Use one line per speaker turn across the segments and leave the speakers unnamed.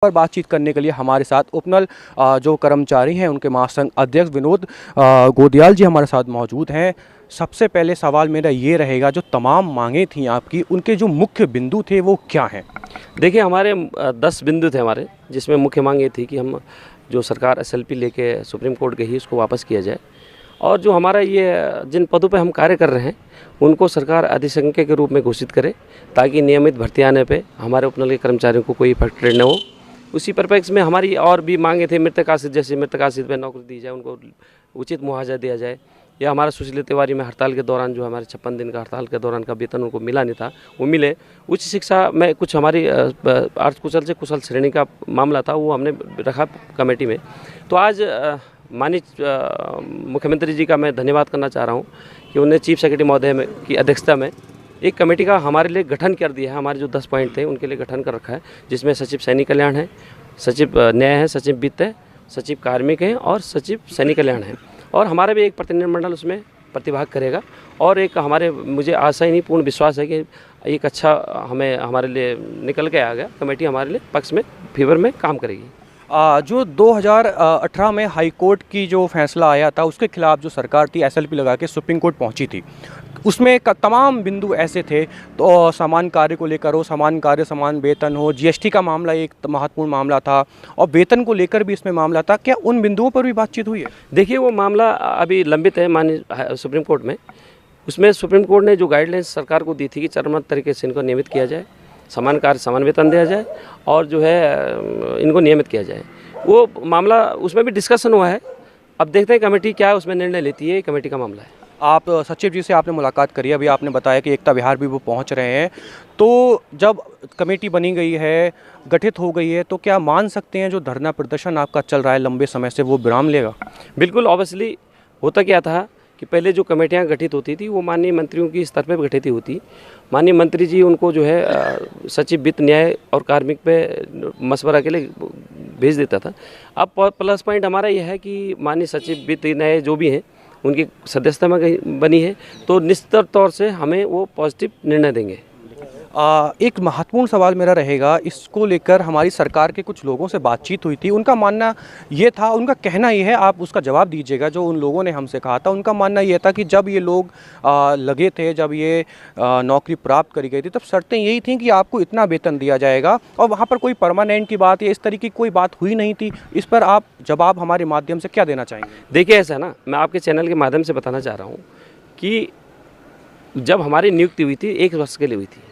पर बातचीत करने के लिए हमारे साथ उपनल जो कर्मचारी हैं उनके महासंघ अध्यक्ष विनोद गोदियाल जी हमारे साथ मौजूद हैं। सबसे पहले सवाल मेरा ये रहेगा, जो तमाम मांगें थी आपकी, उनके जो मुख्य बिंदु थे वो क्या हैं?
देखिए, हमारे 10 बिंदु थे हमारे, जिसमें मुख्य मांग ये थी कि हम जो सरकार एसएलपी लेके सुप्रीम कोर्ट गई उसको वापस किया जाए, और जो हमारा ये जिन पदों पे हम कार्य कर रहे हैं उनको सरकार अधिसंख्यक के रूप में घोषित करे, ताकि नियमित भर्ती आने पे हमारे उपनल के कर्मचारियों को कोई इफेक्ट न हो। उसी परिप्रेक्ष्य में हमारी और भी मांगे थे, मृतक आश्रित, जैसे मृतक आश्रित पे नौकरी दी जाए, उनको उचित मुआवजा दिया जाए, या हमारा सुशील तिवारी में हड़ताल के दौरान जो हमारे 56 दिन का हड़ताल के दौरान का वेतन उनको मिला नहीं था, वो मिले। उच्च शिक्षा में कुछ हमारी अर्ध कुशल से कुशल श्रेणी का मामला था, वो हमने रखा कमेटी में। तो आज माननीय मुख्यमंत्री जी का मैं धन्यवाद करना चाह रहा हूँ कि उन्हें चीफ सेक्रेटरी महोदय की अध्यक्षता में एक कमेटी का हमारे लिए गठन कर दिया है। हमारे जो 10 पॉइंट थे उनके लिए गठन कर रखा है, जिसमें सचिव सैनिक कल्याण है, सचिव न्याय है, सचिव वित्त है, सचिव कार्मिक हैं और सचिव सैनिक कल्याण है। और हमारा भी एक प्रतिनिधिमंडल उसमें प्रतिभाग करेगा, और एक मुझे आशा ही नहीं, पूर्ण विश्वास है कि एक अच्छा हमारे लिए निकल के आ गया। कमेटी हमारे लिए पक्ष में फेवर में काम करेगी।
जो 2018 में हाई कोर्ट की जो फैसला आया था उसके खिलाफ जो सरकार थी एसएलपी लगा के सुप्रीम कोर्ट पहुंची थी, उसमें तमाम बिंदु ऐसे थे, तो समान कार्य को लेकर हो, समान कार्य समान वेतन हो, जीएसटी का मामला एक महत्वपूर्ण मामला था, और वेतन को लेकर भी इसमें मामला था। क्या उन बिंदुओं पर भी बातचीत हुई है?
देखिए, वो मामला अभी लंबित है माननीय सुप्रीम कोर्ट में। उसमें सुप्रीम कोर्ट ने जो गाइडलाइंस सरकार को दी थी कि चरणबद्ध तरीके से इनको नियमित किया जाए, समान कार्य समान वेतन दिया जाए, और जो है इनको नियमित किया जाए, वो मामला उसमें भी डिस्कशन हुआ है। अब देखते हैं कमेटी क्या उसमें निर्णय लेती है, कमेटी का मामला है।
आप सचिव जी से आपने मुलाकात करी, अभी आपने बताया कि एकता विहार भी वो पहुंच रहे हैं, तो जब कमेटी बनी गई है, गठित हो गई है, तो क्या मान सकते हैं जो धरना प्रदर्शन आपका चल रहा है लंबे समय से वो विराम लेगा?
बिल्कुल, ऑब्वियसली होता क्या था कि पहले जो कमेटियां गठित होती थी वो माननीय मंत्रियों की स्तर पे गठित होती। माननीय मंत्री जी उनको जो है सचिव वित्त न्याय और कार्मिक पे मशवरा के लिए भेज देता था। अब प्लस पॉइंट हमारा यह है कि माननीय सचिव वित्त न्याय जो भी हैं उनकी सदस्यता में बनी है, तो निश्चित तौर से हमें वो पॉजिटिव निर्णय देंगे।
एक महत्वपूर्ण सवाल मेरा रहेगा, इसको लेकर हमारी सरकार के कुछ लोगों से बातचीत हुई थी, उनका मानना ये था, उनका कहना ये है, आप उसका जवाब दीजिएगा, जो उन लोगों ने हमसे कहा था, उनका मानना ये था कि जब ये लोग लगे थे, जब ये नौकरी प्राप्त करी गई थी, तब शर्तें यही थी कि आपको इतना वेतन दिया जाएगा, और वहाँ पर कोई परमानेंट की बात या इस तरीके की कोई बात हुई नहीं थी। इस पर आप जवाब हमारे माध्यम से क्या देना चाहेंगे?
देखिए, ऐसा है ना, मैं आपके चैनल के माध्यम से बताना चाह रहा हूँ कि जब हमारी नियुक्ति हुई थी 1 वर्ष के लिए हुई थी।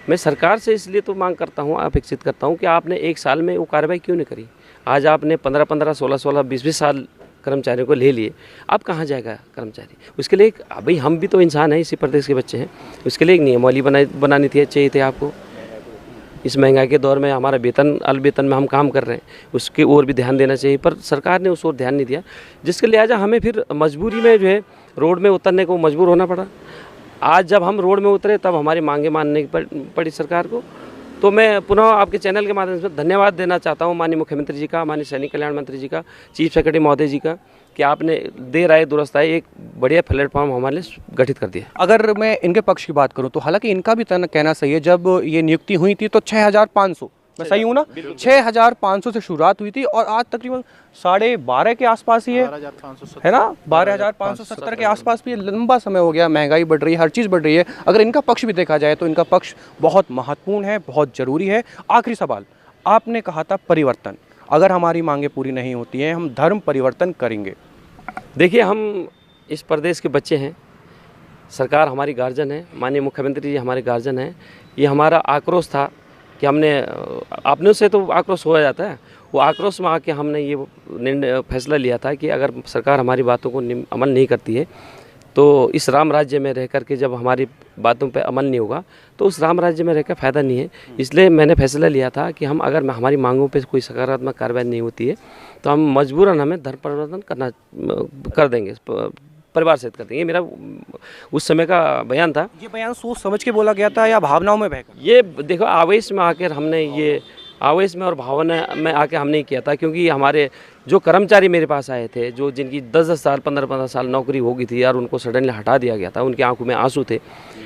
मैं सरकार से इसलिए तो मांग करता हूँ, अपेक्षित करता हूँ कि आपने 1 साल में वो कार्रवाई क्यों नहीं करी। आज आपने 15-15, 16-16, 20-20 साल कर्मचारियों को ले लिए, अब कहाँ जाएगा कर्मचारी? उसके लिए भाई हम भी तो इंसान हैं, इसी प्रदेश के बच्चे हैं, उसके लिए एक नियमावली बनानी चाहिए थे आपको। इस महंगाई के दौर में हमारा वेतन अल्प वेतन में हम काम कर रहे हैं, उसकी ओर भी ध्यान देना चाहिए, पर सरकार ने उस ओर ध्यान नहीं दिया, जिसके लिहाजा हमें फिर मजबूरी में जो है रोड में उतरने को मजबूर होना पड़ा। आज जब हम रोड में उतरे तब हमारी मांगे मानने पड़ी सरकार को। तो मैं पुनः आपके चैनल के माध्यम से धन्यवाद देना चाहता हूं माननीय मुख्यमंत्री जी का, माननीय सैनिक कल्याण मंत्री जी का, चीफ सेक्रेटरी महोदय जी का, कि आपने देर आए दुरुस्त आए एक बढ़िया प्लेटफॉर्म हमारे लिए गठित कर दिया।
अगर मैं इनके पक्ष की बात करूं तो हालांकि इनका भी कहना सही है, जब ये नियुक्ति हुई थी तो 6,500, मैं सही हूँ ना, 6,500 से शुरुआत हुई थी, और आज तकरीबन 12.5 के आसपास ही है ना, 12,570 के आसपास भी। लंबा समय हो गया, महंगाई बढ़ रही है, हर चीज़ बढ़ रही है। अगर इनका पक्ष भी देखा जाए तो इनका पक्ष बहुत महत्वपूर्ण है, बहुत ज़रूरी है। आखिरी सवाल, आपने कहा था परिवर्तन, अगर हमारी मांगे पूरी नहीं होती हैं हम धर्म परिवर्तन करेंगे।
देखिए, हम इस प्रदेश के बच्चे हैं, सरकार हमारी गार्जियन है, माननीय मुख्यमंत्री जी हमारे गार्जियन हैं। ये हमारा आक्रोश था कि हमने अपने से तो आक्रोश हो जाता है, वो आक्रोश में आके हमने ये निर्णय फैसला लिया था कि अगर सरकार हमारी बातों को अमल नहीं करती है तो इस राम राज्य में रह करके जब हमारी बातों पे अमल नहीं होगा तो उस राम राज्य में रहकर फ़ायदा नहीं है। इसलिए मैंने फैसला लिया था कि हम अगर हमारी मांगों पे कोई सकारात्मक कार्रवाई नहीं होती है तो हम मजबूरन हमें धर्म परिवर्तन कर देंगे, परिवार सहित कर देंगे। ये मेरा उस समय का बयान था।
ये बयान सोच समझ के बोला गया था या भावनाओं में बहकर?
ये देखो, आवेश में आकर हमने ये आवेश में और भावना में आके हमने किया था, क्योंकि हमारे जो कर्मचारी मेरे पास आए थे, जो जिनकी 10-10 साल 15-15 साल नौकरी हो गई थी और उनको सडनली हटा दिया गया था, उनकी आंखों में आंसू थे।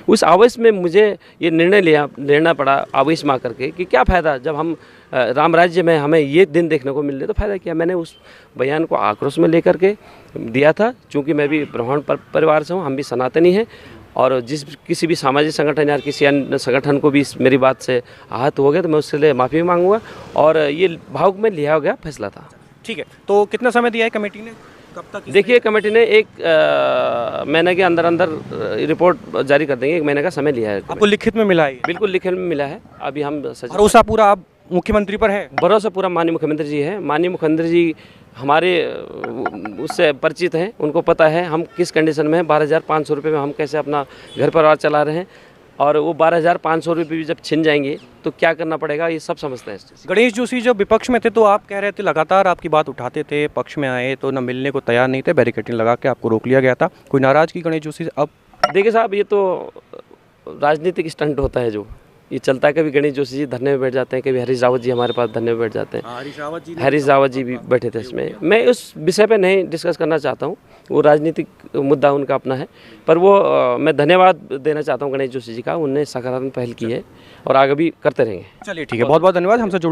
उस आवेश में मुझे ये निर्णय लेना पड़ा आवेश में आकर के कि क्या फ़ायदा, जब हम राम राज्य में हमें ये दिन देखने को मिल रहे तो फ़ायदा क्या। मैंने उस बयान को आक्रोश में लेकर के दिया था, चूँकि मैं भी ब्राह्मण परिवार से हूँ, हम भी सनातनी हैं, और जिस किसी भी सामाजिक संगठन या किसी अन्य संगठन को भी मेरी बात से आहत हो गया तो मैं उसके लिए माफ़ी मांगूंगा, और ये भावुक में लिया गया फैसला था।
ठीक है, तो कितना समय दिया है कमेटी ने, कब तक?
देखिए, कमेटी ने 1 महीने के अंदर अंदर रिपोर्ट जारी कर देंगे। 1 महीने का समय लिया है।
आपको लिखित में मिला है?
बिल्कुल लिखित में मिला है। अभी हम
भरोसा पूरा आप मुख्यमंत्री पर है?
भरोसा पूरा माननीय मुख्यमंत्री जी है। माननीय मुख्यमंत्री जी हमारे उससे परिचित हैं, उनको पता है हम किस कंडीशन में हैं। 12,500 रुपये में हम कैसे अपना घर परिवार चला रहे हैं, और वो 12,500 रुपये भी जब छिन जाएंगे तो क्या करना पड़ेगा, ये सब समझते हैं।
गणेश जोशी जब विपक्ष में थे तो आप कह रहे थे, लगातार आपकी बात उठाते थे, पक्ष में आए तो न मिलने को तैयार नहीं थे, बैरिकेडिंग लगा के आपको रोक लिया गया था। कोई नाराज़गी गणेश जोशी से? अब
देखिए साहब, ये तो राजनीतिक स्टंट होता है, जो ये चलता है। कभी गणेश जोशी जी धरने में बैठ जाते हैं, कभी हरीश रावत जी हमारे पास धरने में बैठ जाते हैं। हरीश रावत जी भी बैठे थे इसमें। मैं उस विषय पे नहीं डिस्कस करना चाहता हूँ, वो राजनीतिक मुद्दा उनका अपना है। पर वो मैं धन्यवाद देना चाहता हूँ गणेश जोशी जी का, उनने सकारात्मक पहल की है और आगे भी करते रहेंगे।
चलिए ठीक है, बहुत बहुत धन्यवाद हमसे